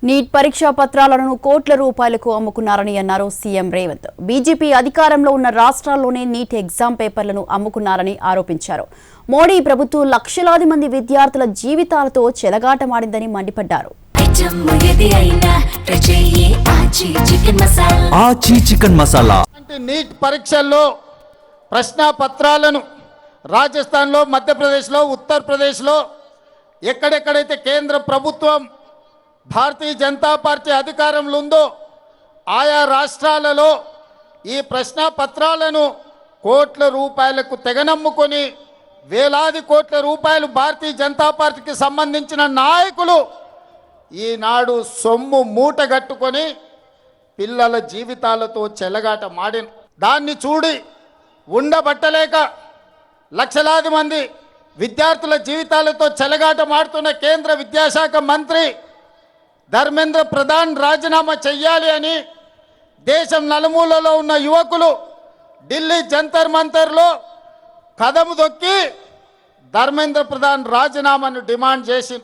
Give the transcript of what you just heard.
Neat పరీక్షా పత్రాలను కోట్ల రూపాయలకు అమ్ముకున్నారని అన్నారు సీఎం రేవంత్. బీజేపీ అధికారంలో ఉన్న రాష్ట్రాల్లోనే నీట్ ఎగ్జామ్ పేపర్లను అమ్ముకున్నారని ఆరోపించారు. మోడీ ప్రభుత్వం లక్షలాది మంది విద్యార్థుల జీవితాలతో చెలగాటమాడిందని మండిపడ్డారు. నీట్ పరీక్షల్లో ప్రశ్న పత్రాలను రాజస్థాన్లో, మధ్యప్రదేశ్లో, ఉత్తరప్రదేశ్లో ఎక్కడెక్కడైతే కేంద్ర ప్రభుత్వం భారతీయ జనతా పార్టీ అధికారంలో ఉందో ఆయా రాష్ట్రాలలో ఈ ప్రశ్న పత్రాలను కోట్ల రూపాయలకు తెగనమ్ముకొని వేలాది కోట్ల రూపాయలు భారతీయ జనతా పార్టీకి సంబంధించిన నాయకులు ఈనాడు సొమ్ము మూటగట్టుకొని పిల్లల జీవితాలతో చెలగాట మాడిన దాన్ని చూడి ఉండబట్టలేక లక్షలాది మంది విద్యార్థుల జీవితాలతో చెలగాట మాడుతున్న కేంద్ర విద్యాశాఖ మంత్రి ధర్మేంద్ర ప్రధాన్ రాజీనామా చెయ్యాలి అని దేశం నలుమూలలో ఉన్న యువకులు ఢిల్లీ జంతర్ మంతర్లో కదము దొక్కి ధర్మేంద్ర ప్రధాన్ రాజీనామాను డిమాండ్ చేసి